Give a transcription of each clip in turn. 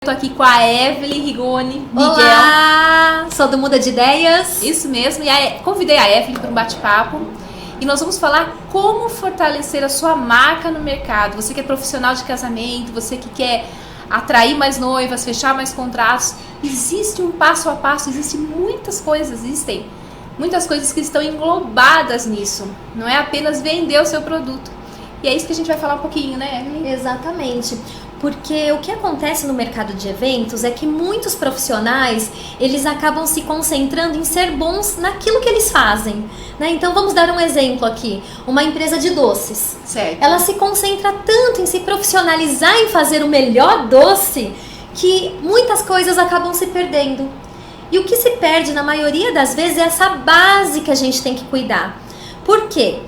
Estou aqui com a Evelyn Rigoni Miguel. Olá, sou do Muda de Ideias. Isso mesmo, e convidei a Evelyn para um bate-papo e nós vamos falar como fortalecer a sua marca no mercado. Você que é profissional de casamento, você que quer atrair mais noivas, fechar mais contratos, existe um passo a passo, existem muitas coisas que estão englobadas nisso. Não é apenas vender o seu produto. E é isso que a gente vai falar um pouquinho, né, Evelyn? Exatamente. Porque o que acontece no mercado de eventos é que muitos profissionais, eles acabam se concentrando em ser bons naquilo que eles fazem, né? Então vamos dar um exemplo aqui, uma empresa de doces. Certo. Ela se concentra tanto em se profissionalizar em fazer o melhor doce, que muitas coisas acabam se perdendo. E o que se perde na maioria das vezes é essa base que a gente tem que cuidar. Por quê?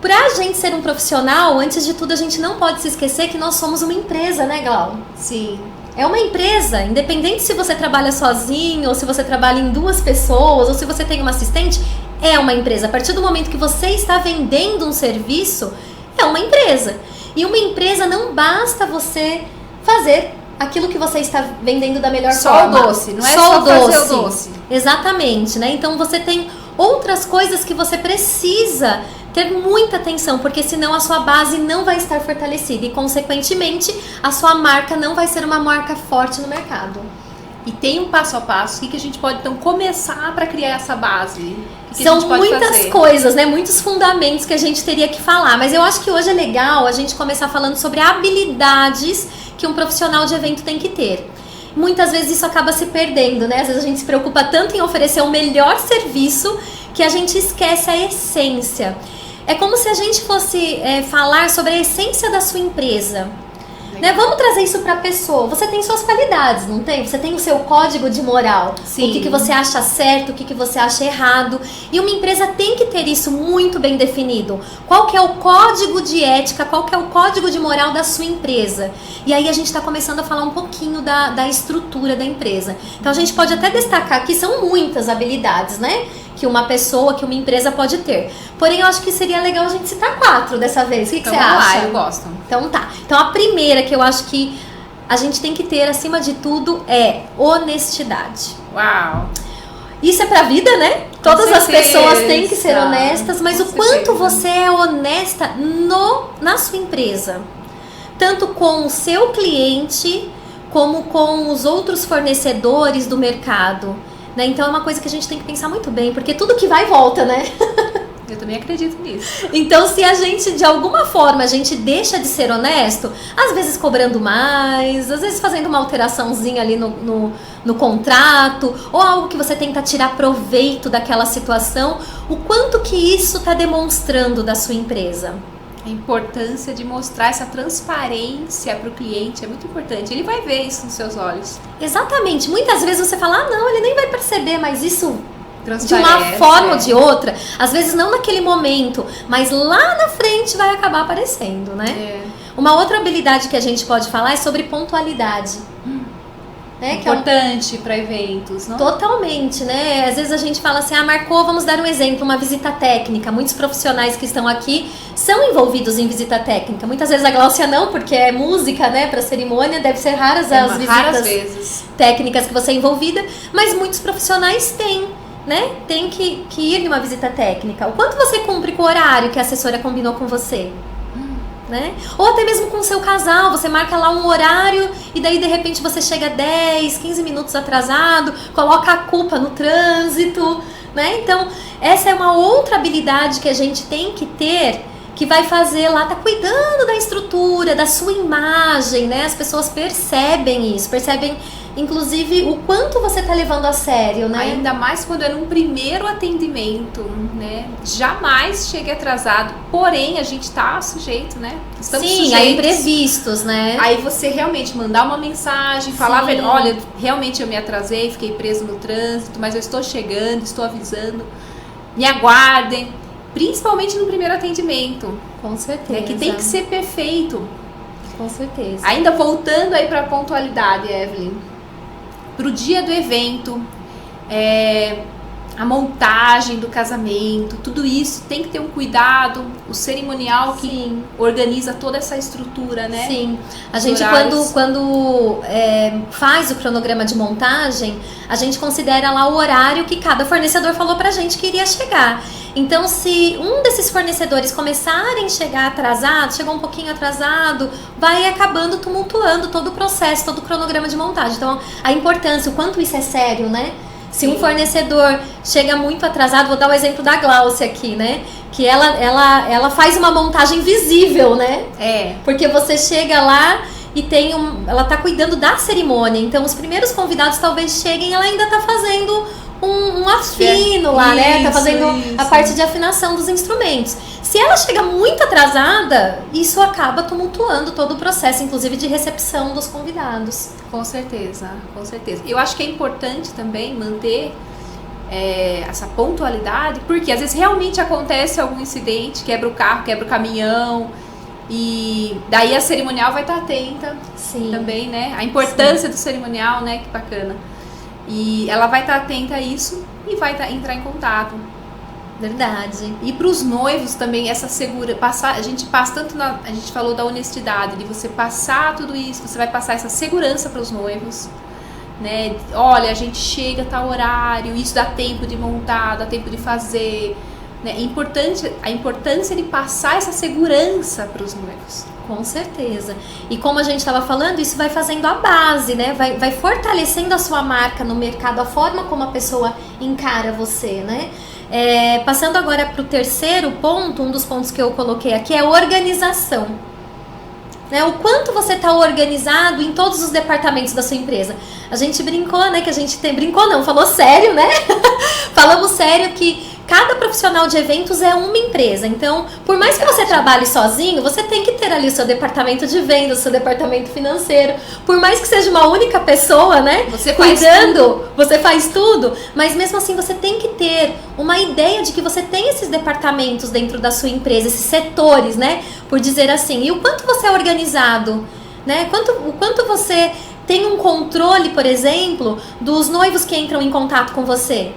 Pra gente ser um profissional, antes de tudo, a gente não pode se esquecer que nós somos uma empresa, né, Glau? Sim. É uma empresa, independente se você trabalha sozinho, ou se você trabalha em duas pessoas, ou se você tem uma assistente, é uma empresa. A partir do momento que você está vendendo um serviço, é uma empresa. E uma empresa não basta você fazer aquilo que você está vendendo da melhor forma. Só o doce, não é só fazer o doce. Exatamente, né? Então você tem outras coisas que você precisa ter muita atenção, porque senão a sua base não vai estar fortalecida e, consequentemente, a sua marca não vai ser uma marca forte no mercado. E tem um passo a passo, o que a gente pode, então, começar para criar essa base? São muitas coisas, né? Muitos fundamentos que a gente teria que falar, mas eu acho que hoje é legal a gente começar falando sobre habilidades que um profissional de evento tem que ter. Muitas vezes isso acaba se perdendo, né? Às vezes a gente se preocupa tanto em oferecer o melhor serviço que a gente esquece a essência. É como se a gente fosse falar sobre a essência da sua empresa. Né? Vamos trazer isso para a pessoa. Você tem suas qualidades, não tem? Você tem o seu código de moral. Sim. O que você acha certo, o que você acha errado. E uma empresa tem que ter isso muito bem definido. Qual que é o código de ética, qual que é o código de moral da sua empresa. E aí a gente está começando a falar um pouquinho da estrutura da empresa. Então a gente pode até destacar que são muitas habilidades, né? Que uma pessoa, que uma empresa pode ter. Porém, eu acho que seria legal a gente citar 4 dessa vez. O que você acha? Lá, eu gosto. Então tá. Então a primeira que eu acho que a gente tem que ter acima de tudo é honestidade. Uau! Isso é pra vida, né? Todas as pessoas têm que ser honestas, mas o quanto você é honesta na sua empresa. Tanto com o seu cliente, como com os outros fornecedores do mercado. Né? Então é uma coisa que a gente tem que pensar muito bem, porque tudo que vai volta, né? Eu também acredito nisso. Então, se a gente, de alguma forma, a gente deixa de ser honesto, às vezes cobrando mais, às vezes fazendo uma alteraçãozinha ali no contrato, ou algo que você tenta tirar proveito daquela situação, o quanto que isso está demonstrando da sua empresa? A importância de mostrar essa transparência para o cliente é muito importante. Ele vai ver isso nos seus olhos. Exatamente. Muitas vezes você fala, não, ele nem vai perceber, mas isso de uma forma ou de outra, às vezes não naquele momento, mas lá na frente vai acabar aparecendo, né? É. Uma outra habilidade que a gente pode falar é sobre pontualidade. Né? Importante para eventos, não? Totalmente, né? Às vezes a gente fala assim, marcou, vamos dar um exemplo, uma visita técnica. Muitos profissionais que estão aqui são envolvidos em visita técnica. Muitas vezes a Gláucia não, porque é música, né, para cerimônia, deve ser raras as visitas técnicas que você é envolvida, mas muitos profissionais têm, né? Tem que ir em uma visita técnica. O quanto você cumpre com o horário que a assessora combinou com você? Né? Ou até mesmo com o seu casal, você marca lá um horário e daí de repente você chega 10, 15 minutos atrasado, coloca a culpa no trânsito, né? Então essa é uma outra habilidade que a gente tem que ter, que vai fazer lá, tá cuidando da estrutura, da sua imagem, né? As pessoas percebem isso, percebem inclusive o quanto você tá levando a sério, né? Ainda mais quando é num primeiro atendimento, né? Jamais chegue atrasado, porém a gente tá sujeito, né? Estamos sujeitos a imprevistos, né? Aí você realmente mandar uma mensagem, falar, olha, realmente eu me atrasei, fiquei preso no trânsito, mas eu estou chegando, estou avisando, me aguardem, principalmente no primeiro atendimento. Com certeza. Que tem que ser perfeito. Com certeza. Ainda voltando aí para a pontualidade, Evelyn. Pro dia do evento, a montagem do casamento, tudo isso tem que ter um cuidado, o cerimonial que Sim. organiza toda essa estrutura, né? Sim, a Os gente horários. quando faz o cronograma de montagem, a gente considera lá o horário que cada fornecedor falou pra gente que iria chegar. Então, se um desses fornecedores começarem a chegar atrasado, chegou um pouquinho atrasado, vai acabando tumultuando todo o processo, todo o cronograma de montagem. Então, a importância, o quanto isso é sério, né? Se um fornecedor chega muito atrasado, vou dar o exemplo da Glaucia aqui, né? Que ela faz uma montagem visível, né? Porque você chega lá e ela tá cuidando da cerimônia. Então, os primeiros convidados talvez cheguem, ela ainda tá fazendo um afino lá, né? Tá fazendo a parte de afinação dos instrumentos. Se ela chega muito atrasada, isso acaba tumultuando todo o processo, inclusive de recepção dos convidados. Com certeza, com certeza. Eu acho que é importante também manter essa pontualidade, porque às vezes realmente acontece algum incidente, quebra o carro, quebra o caminhão, e daí a cerimonial vai estar atenta. Sim. Também, né? A importância do cerimonial, né? Que bacana. E ela vai estar atenta a isso e vai entrar em contato. Verdade. E para os noivos também, essa a gente passa tanto a gente falou da honestidade, de você passar tudo isso, você vai passar essa segurança para os noivos, né? Olha, a gente chega a tal horário, isso dá tempo de montar, dá tempo de fazer, né? A importância de passar essa segurança para os noivos. Com certeza. E como a gente estava falando, isso vai fazendo a base, né? Vai fortalecendo a sua marca no mercado, a forma como a pessoa encara você, né? Passando agora para o terceiro ponto, um dos pontos que eu coloquei aqui é organização. Né? O quanto você está organizado em todos os departamentos da sua empresa. A gente brincou, né? Brincou não, falou sério, né? Falamos sério que cada profissional de eventos é uma empresa. Então, por mais que você trabalhe sozinho, você tem que ter ali o seu departamento de vendas, o seu departamento financeiro. Por mais que seja uma única pessoa, né? Você cuidando, você faz tudo. Mas mesmo assim, você tem que ter uma ideia de que você tem esses departamentos dentro da sua empresa, esses setores, né? Por dizer assim. E o quanto você é organizado, né? O quanto você tem um controle, por exemplo, dos noivos que entram em contato com você.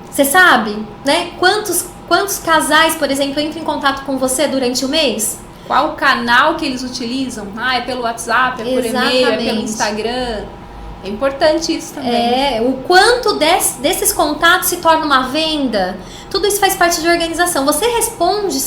Você sabe, né? Quantos casais, por exemplo, entram em contato com você durante o mês? Qual o canal que eles utilizam? É pelo WhatsApp, é por e-mail, é pelo Instagram. É importante isso também. O quanto desses contatos se torna uma venda. Tudo isso faz parte de organização. Você responde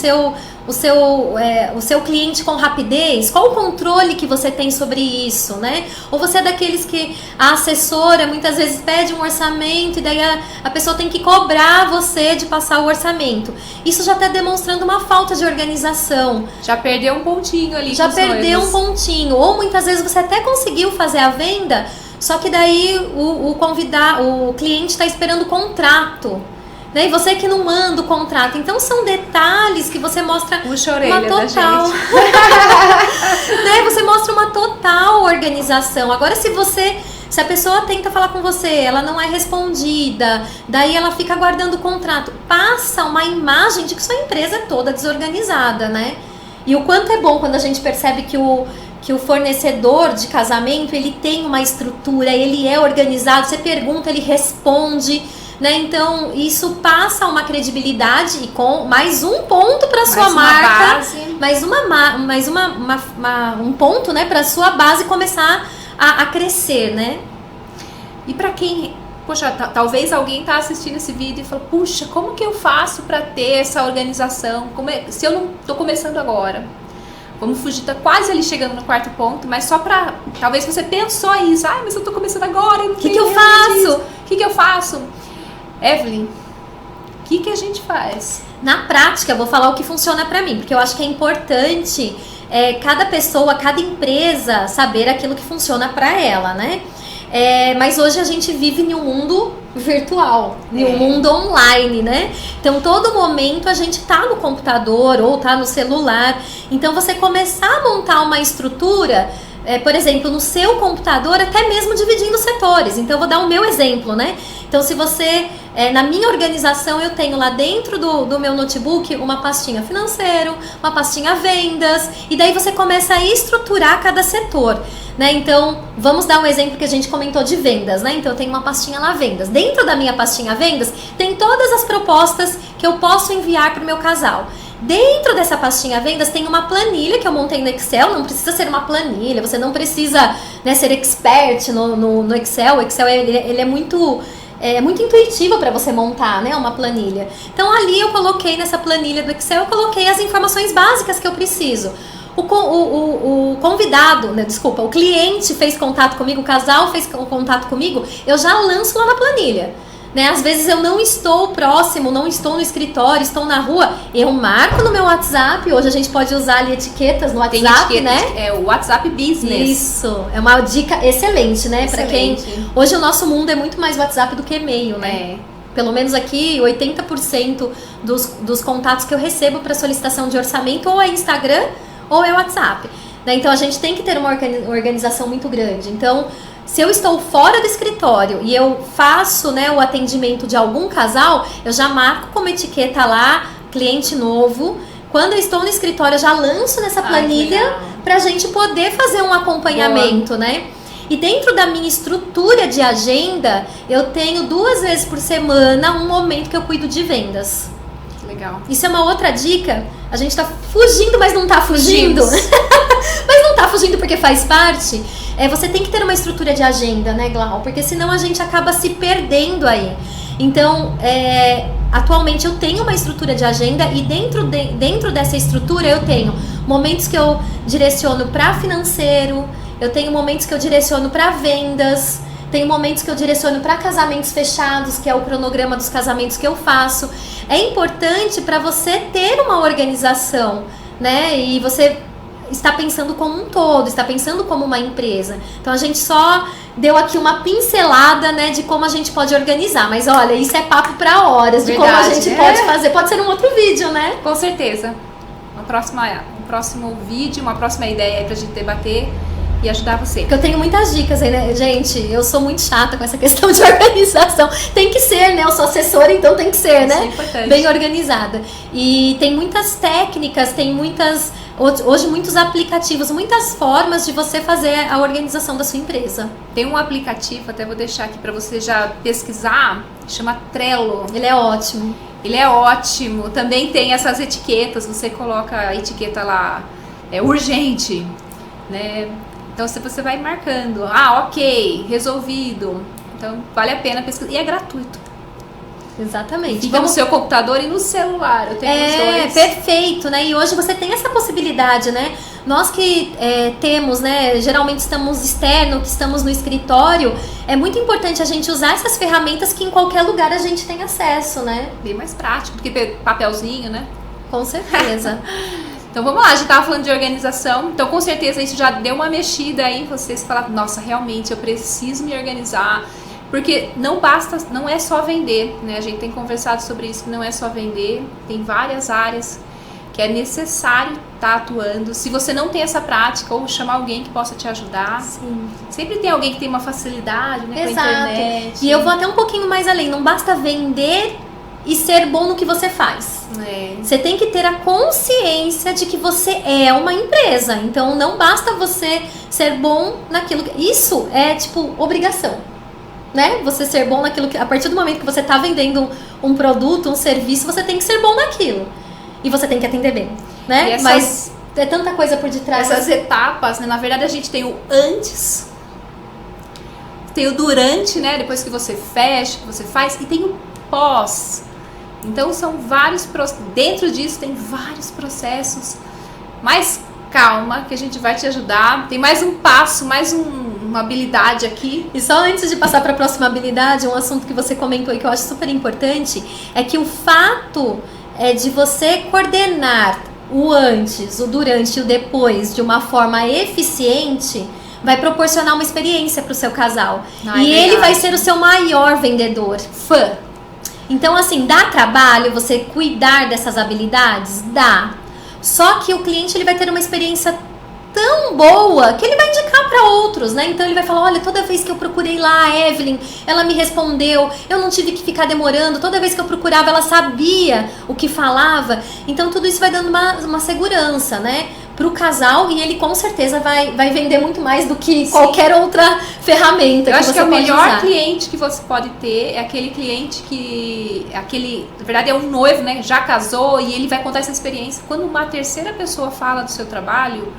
o seu cliente com rapidez? Qual o controle que você tem sobre isso, né? Ou você é daqueles que a assessora muitas vezes pede um orçamento e daí a pessoa tem que cobrar você de passar o orçamento. Isso já está demonstrando uma falta de organização. Já perdeu um pontinho ali. Já perdeu um pontinho. Ou muitas vezes você até conseguiu fazer a venda, só que daí o cliente está esperando o contrato. Né? E você que não manda o contrato. Então são detalhes que você mostra uma total. Né? Você mostra uma total organização. Agora, se a pessoa tenta falar com você, ela não é respondida, daí ela fica aguardando o contrato, passa uma imagem de que sua empresa é toda desorganizada, né? E o quanto é bom quando a gente percebe que o fornecedor de casamento, ele tem uma estrutura, ele é organizado, você pergunta, ele responde, né? Então, isso passa uma credibilidade e com mais um ponto para sua marca, um ponto, né, para sua base começar a crescer, né? E para quem, poxa, talvez alguém tá assistindo esse vídeo e fala, puxa, como que eu faço para ter essa organização? Se eu não tô começando agora? Vamos fugir, tá quase ali chegando no quarto ponto, mas só pra... Talvez você pensou isso, mas eu tô começando agora, eu não tenho o que eu faço? O que eu faço? Evelyn, o que a gente faz? Na prática, eu vou falar o que funciona pra mim, porque eu acho que é importante cada pessoa, cada empresa saber aquilo que funciona pra ela, né? Mas hoje a gente vive em um mundo virtual, em um mundo online, né? Então, todo momento a gente tá no computador ou tá no celular. Então, você começar a montar uma estrutura, por exemplo, no seu computador, até mesmo dividindo setores. Então, eu vou dar o meu exemplo, né? Então, se você... na minha organização, eu tenho lá dentro do meu notebook uma pastinha financeiro, uma pastinha vendas, e daí você começa a estruturar cada setor. né? Então, vamos dar um exemplo que a gente comentou de vendas, né? Então, eu tenho uma pastinha lá, vendas. Dentro da minha pastinha vendas, tem todas as propostas que eu posso enviar para o meu casal. Dentro dessa pastinha vendas tem uma planilha que eu montei no Excel. Não precisa ser uma planilha, você não precisa, né, ser expert no Excel. O Excel ele é muito intuitivo para você montar, né, uma planilha. Então ali eu coloquei nessa planilha do Excel, eu coloquei as informações básicas que eu preciso. O convidado, né, desculpa, o cliente fez contato comigo, o casal fez contato comigo, eu já lanço lá na planilha. Né? Às vezes eu não estou próximo, não estou no escritório, estou na rua, eu marco no meu WhatsApp. Hoje a gente pode usar ali etiquetas no WhatsApp, né? É o WhatsApp Business. Isso, é uma dica excelente, né? Para quem... Hoje o nosso mundo é muito mais WhatsApp do que e-mail, né? Pelo menos aqui, 80% dos contatos que eu recebo para solicitação de orçamento ou é Instagram ou é WhatsApp. Né? Então a gente tem que ter uma organização muito grande. Então, se eu estou fora do escritório e eu faço, né, o atendimento de algum casal, eu já marco como etiqueta lá, cliente novo. Quando eu estou no escritório, eu já lanço nessa planilha para a gente poder fazer um acompanhamento, né? E dentro da minha estrutura de agenda, eu tenho 2 vezes por semana um momento que eu cuido de vendas. Legal. Isso é uma outra dica. A gente tá fugindo, mas não tá fugindo. Mas não tá fugindo porque faz parte. Você tem que ter uma estrutura de agenda, né, Glau? Porque senão a gente acaba se perdendo aí. Então, atualmente eu tenho uma estrutura de agenda e dentro dessa estrutura eu tenho momentos que eu direciono para financeiro, eu tenho momentos que eu direciono para vendas, tem momentos que eu direciono para casamentos fechados, que é o cronograma dos casamentos que eu faço. É importante para você ter uma organização, né? E você está pensando como um todo, está pensando como uma empresa. Então a gente só deu aqui uma pincelada, né, de como a gente pode organizar. Mas olha, isso é papo para horas, de como a gente pode fazer. Pode ser um outro vídeo, né? Com certeza. Um próximo vídeo, uma próxima ideia aí pra gente debater e ajudar você. Porque eu tenho muitas dicas aí, né? Gente, eu sou muito chata com essa questão de organização. Tem que ser, né? Eu sou assessora, então tem que ser, né? Isso é importante. Bem organizada. E tem muitas técnicas, tem hoje muitos aplicativos, muitas formas de você fazer a organização da sua empresa. Tem um aplicativo, até vou deixar aqui para você já pesquisar, chama Trello. Ele é ótimo. Ele é ótimo. Também tem essas etiquetas, você coloca a etiqueta lá, urgente, né? Então você vai marcando, ok, resolvido. Então vale a pena pesquisar. E é gratuito. Exatamente. Fica no seu computador e no celular. Eu tenho os dois. Perfeito, né? E hoje você tem essa possibilidade, né? Nós que temos, né? Geralmente estamos externo, que estamos no escritório. É muito importante a gente usar essas ferramentas que em qualquer lugar a gente tem acesso, né? Bem mais prático do que papelzinho, né? Com certeza. Então vamos lá, a gente estava falando de organização. Então com certeza isso já deu uma mexida aí. Vocês falaram, nossa, realmente eu preciso me organizar. Porque não basta, não é só vender, né? A gente tem conversado sobre isso, que não é só vender, tem várias áreas que é necessário estar atuando. Se você não tem essa prática, ou chamar alguém que possa te ajudar. Sim. Sempre tem alguém que tem uma facilidade, né, Exato. com a internet. E eu vou até um pouquinho mais além, não basta vender e ser bom no que você faz. Você tem que ter a consciência de que você é uma empresa. Então não basta você ser bom naquilo que... Isso é tipo obrigação. Né? Você ser bom naquilo que... A partir do momento que você está vendendo um produto, um serviço, você tem que ser bom naquilo. E você tem que atender bem, né? Mas é tanta coisa por detrás. Essas etapas, né? Na verdade a gente tem o antes, tem o durante, né? Depois que você fecha, que você faz, e tem o pós. Então são vários... Dentro disso tem vários processos. Mas calma, que a gente vai te ajudar. Tem mais um passo, mais uma habilidade aqui. E só antes de passar para a próxima habilidade, um assunto que você comentou e que eu acho super importante, é que o fato de você coordenar o antes, o durante e o depois de uma forma eficiente vai proporcionar uma experiência para o seu casal. E ele vai ser o seu maior vendedor. Fã. Então, assim, dá trabalho você cuidar dessas habilidades? Dá. Só que o cliente ele vai ter uma experiência tão boa que ele vai indicar para outros, né? Então ele vai falar, olha, toda vez que eu procurei lá a Evelyn, ela me respondeu, eu não tive que ficar demorando, toda vez que eu procurava ela sabia o que falava. Então tudo isso vai dando uma segurança, né? pro casal e ele com certeza vai vender muito mais do que qualquer outra ferramenta. Eu acho que é o melhor usar. cliente que você pode ter é aquele cliente na verdade é um noivo, né? Já casou e ele vai contar essa experiência. Quando uma terceira pessoa fala do seu trabalho,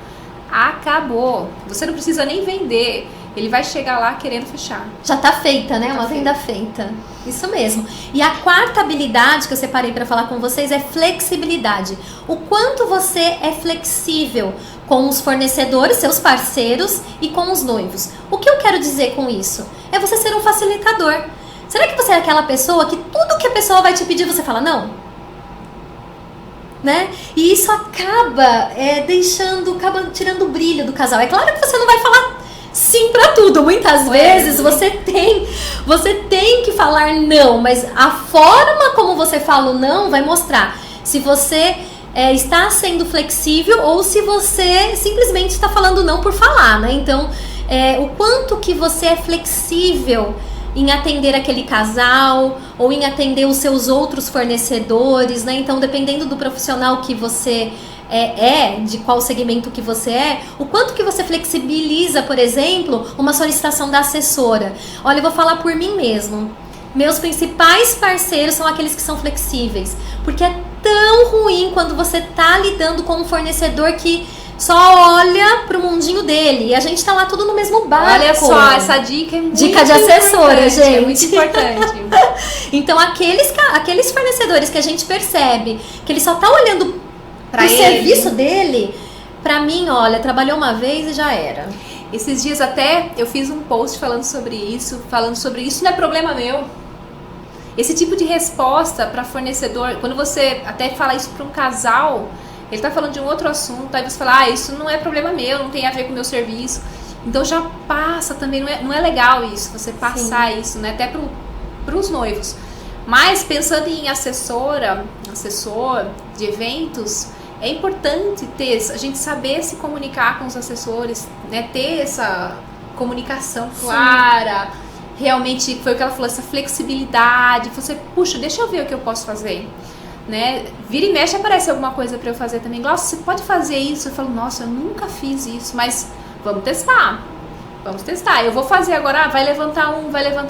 acabou. Você não precisa nem vender. Ele vai chegar lá querendo fechar. Já tá feita, né? Uma venda feita. Isso mesmo. E a quarta habilidade que eu separei para falar com vocês é flexibilidade. O quanto você é flexível com os fornecedores, seus parceiros e com os noivos. O que eu quero dizer com isso? É você ser um facilitador. Será que você é aquela pessoa que tudo que a pessoa vai te pedir você fala não? Né? E isso acaba tirando o brilho do casal. É claro que você não vai falar sim pra tudo. Muitas vezes você tem que falar não, mas a forma como você fala o não vai mostrar se você está sendo flexível ou se você simplesmente está falando não por falar, né? Então, o quanto que você é flexível em atender aquele casal ou em atender os seus outros fornecedores, né? Então, dependendo do profissional que você de qual segmento que você o quanto que você flexibiliza, por exemplo, uma solicitação da assessora. Olha, eu vou falar por mim mesmo. Meus principais parceiros são aqueles que são flexíveis, porque é tão ruim quando você tá lidando com um fornecedor que só olha pro mundinho dele e a gente tá lá tudo no mesmo barco. Olha só, essa dica é muito dica de assessora, gente. É muito importante. Então, aqueles fornecedores que a gente percebe que ele só tá olhando para o serviço dele, pra mim, olha, trabalhou uma vez e já era. Esses dias até eu fiz um post falando sobre isso não é problema meu. Esse tipo de resposta para fornecedor, quando você até fala isso para um casal, ele tá falando de um outro assunto, aí você fala, isso não é problema meu, não tem a ver com o meu serviço. Então já passa também, não é legal isso, você passar isso, né? Até pros noivos. Mas pensando em assessor de eventos, é importante a gente saber se comunicar com os assessores, né? Ter essa comunicação clara, realmente foi o que ela falou, essa flexibilidade. Você, puxa, deixa eu ver o que eu posso fazer, né? Vira e mexe aparece alguma coisa para eu fazer também. Nossa, você pode fazer isso? Eu falo, nossa, eu nunca fiz isso, mas vamos testar. Eu vou fazer agora, vai levantar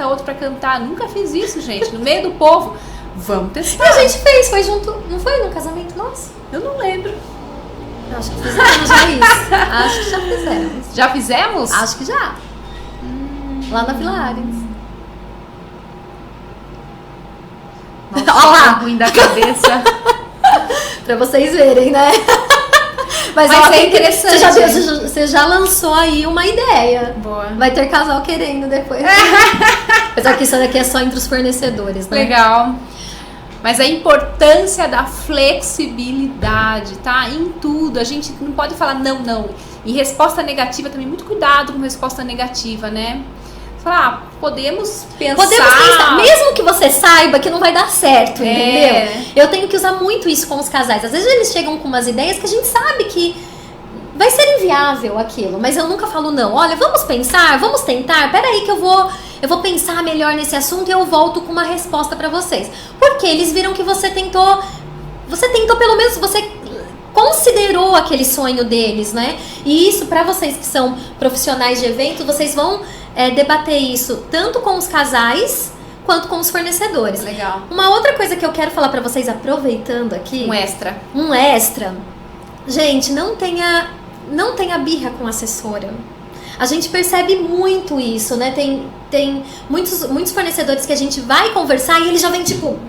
outro para cantar. Nunca fiz isso, gente, no meio do povo. Vamos testar. E a gente fez, foi junto, não foi no casamento nosso? Eu não lembro. Acho que fizemos já isso. Acho que já fizemos. Já fizemos? Acho que já. Lá na Vila Ares. Nossa, olha lá, ruim da cabeça. Pra vocês verem, né? Mas é interessante. Você já lançou aí uma ideia. Boa. Vai ter casal querendo depois. Apesar que isso daqui é só entre os fornecedores, né? Legal. Mas a importância da flexibilidade, tá? Em tudo. A gente não pode falar não. E resposta negativa também, muito cuidado com resposta negativa, né? Falar, podemos pensar. Mesmo que você saiba que não vai dar certo, entendeu? Eu tenho que usar muito isso com os casais. Às vezes eles chegam com umas ideias que a gente sabe que vai ser inviável aquilo, mas eu nunca falo não. Olha, vamos pensar, vamos tentar. Peraí que eu vou pensar melhor nesse assunto e eu volto com uma resposta pra vocês. Porque eles viram que você tentou pelo menos, você considerou aquele sonho deles, né? E isso, pra vocês que são profissionais de evento, vocês vão debater isso tanto com os casais quanto com os fornecedores. Legal. Uma outra coisa que eu quero falar pra vocês, aproveitando aqui... Um extra. Gente, não tenha birra com assessora. A gente percebe muito isso, né? Tem muitos fornecedores que a gente vai conversar e eles já vêm tipo...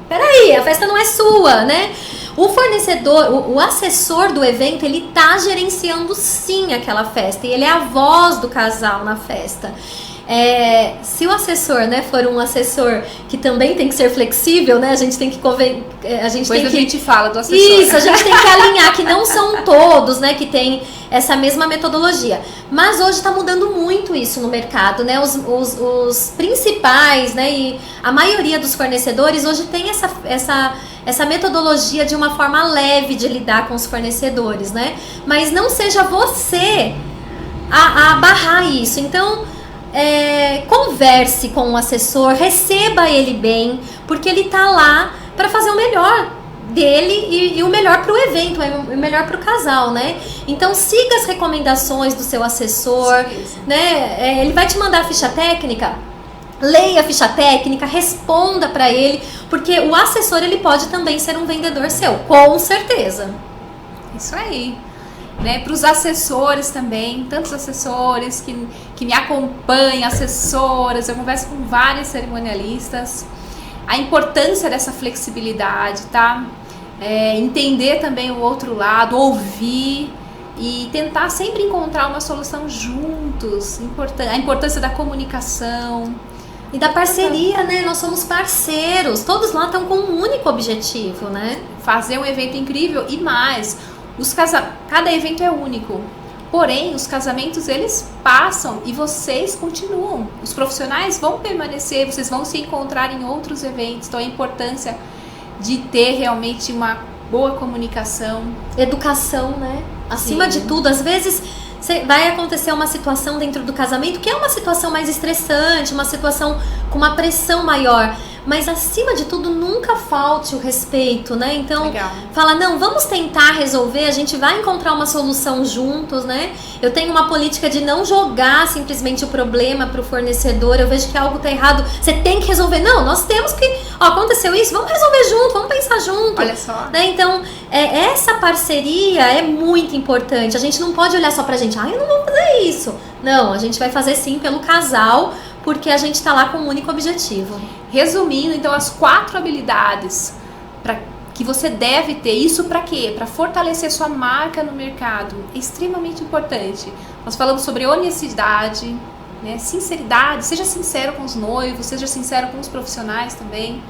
Peraí, a festa não é sua, né? O fornecedor, o assessor do evento, ele tá gerenciando sim aquela festa. E ele é a voz do casal na festa. Se o assessor, né, for um assessor que também tem que ser flexível, né, a gente tem que a gente fala do assessor. Isso, a gente tem que alinhar que não são todos, né, que tem essa mesma metodologia. Mas hoje está mudando muito isso no mercado, né? Os principais, né, e a maioria dos fornecedores hoje tem essa metodologia de uma forma leve de lidar com os fornecedores, né? Mas não seja você a barrar isso. Então, converse com o assessor, receba ele bem, porque ele tá lá para fazer o melhor dele e o melhor para o evento, o melhor para o casal, né? Então siga as recomendações do seu assessor, né? Ele vai te mandar a ficha técnica, leia a ficha técnica, responda para ele, porque o assessor ele pode também ser um vendedor seu, com certeza. Isso aí. Né, para os assessores também, tantos assessores que me acompanham, assessoras, eu converso com vários cerimonialistas, a importância dessa flexibilidade, tá? Entender também o outro lado, ouvir e tentar sempre encontrar uma solução juntos, a importância da comunicação. E da parceria, né? Nós somos parceiros, todos lá estão com um único objetivo, né? Fazer um evento incrível e mais... Cada evento é único, porém os casamentos eles passam e vocês continuam, os profissionais vão permanecer, vocês vão se encontrar em outros eventos, então a importância de ter realmente uma boa comunicação. Educação, né? Acima de tudo, às vezes vai acontecer uma situação dentro do casamento que é uma situação mais estressante, uma situação com uma pressão maior, mas acima de tudo nunca falte o respeito, né? Então, fala, não, vamos tentar resolver, a gente vai encontrar uma solução juntos, né? Eu tenho uma política de não jogar simplesmente o problema pro fornecedor, eu vejo que algo tá errado, você tem que resolver. Não, nós temos que, aconteceu isso, vamos resolver junto, vamos pensar junto. Olha só. Né? Então, essa parceria é muito importante, a gente não pode olhar só pra gente, eu não vou fazer isso. Não, a gente vai fazer sim pelo casal, porque a gente está lá com um único objetivo. Resumindo, então, as 4 habilidades que você deve ter. Isso para quê? Para fortalecer sua marca no mercado. É extremamente importante. Nós falamos sobre honestidade, né? Sinceridade. Seja sincero com os noivos, seja sincero com os profissionais também.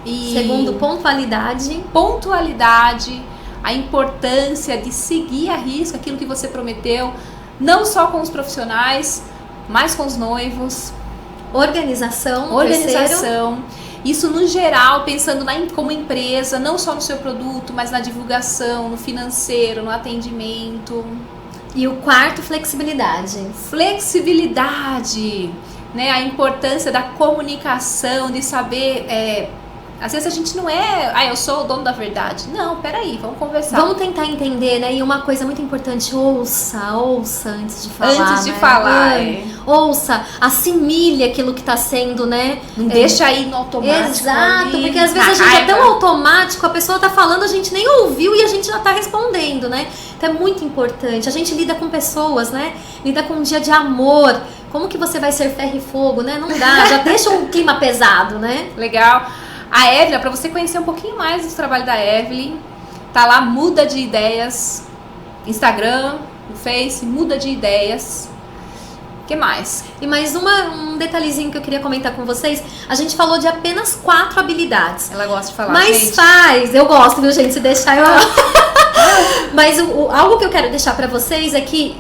E segundo, pontualidade. Pontualidade, a importância de seguir a risco aquilo que você prometeu, não só com os profissionais, mas com os noivos. Organização. Isso no geral, pensando como empresa, não só no seu produto, mas na divulgação, no financeiro, no atendimento. E o 4, flexibilidade. Flexibilidade, né? A importância da comunicação, de saber... Às vezes a gente não eu sou o dono da verdade. Não, peraí, vamos conversar. Vamos tentar entender, né? E uma coisa muito importante, ouça antes de falar. Antes de falar. Ouça, assimile aquilo que está sendo, né? Não deixa aí no automático. Exato, ali, porque às vezes a gente é tão automático, a pessoa tá falando, a gente nem ouviu e a gente já tá respondendo, né? Então é muito importante. A gente lida com pessoas, né? Lida com um dia de amor. Como que você vai ser ferro e fogo, né? Não dá, já deixa um clima pesado, né? Legal. A Evelyn, para você conhecer um pouquinho mais do trabalho da Evelyn, tá lá, Muda de Ideias, Instagram, no Face, Muda de Ideias. O que mais? E mais um detalhezinho que eu queria comentar com vocês. A gente falou de apenas 4 habilidades. Ela gosta de falar, mas gente. Eu gosto, viu, gente? Se deixar, eu... Mas algo que eu quero deixar pra vocês é que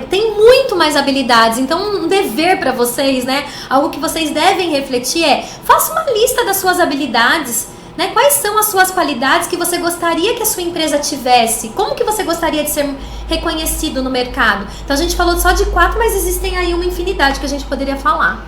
tem muito mais habilidades. Então, um dever pra vocês, né? Algo que vocês devem refletir faça uma lista das suas habilidades, né? Quais são as suas qualidades que você gostaria que a sua empresa tivesse? Como que você gostaria de ser reconhecido no mercado? Então, a gente falou só de 4, mas existem aí uma infinidade que a gente poderia falar.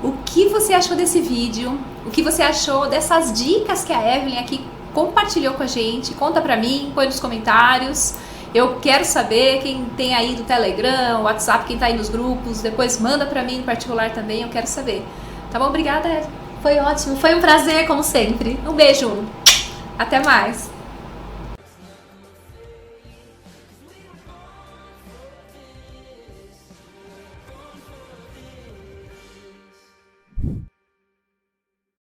O que você achou desse vídeo? O que você achou dessas dicas que a Evelyn aqui compartilhou com a gente? Conta pra mim, põe nos comentários. Eu quero saber quem tem aí do Telegram, WhatsApp, quem tá aí nos grupos. Depois manda pra mim em particular também, eu quero saber. Tá bom? Obrigada, Evelyn. Foi ótimo, foi um prazer, como sempre. Um beijo. Até mais.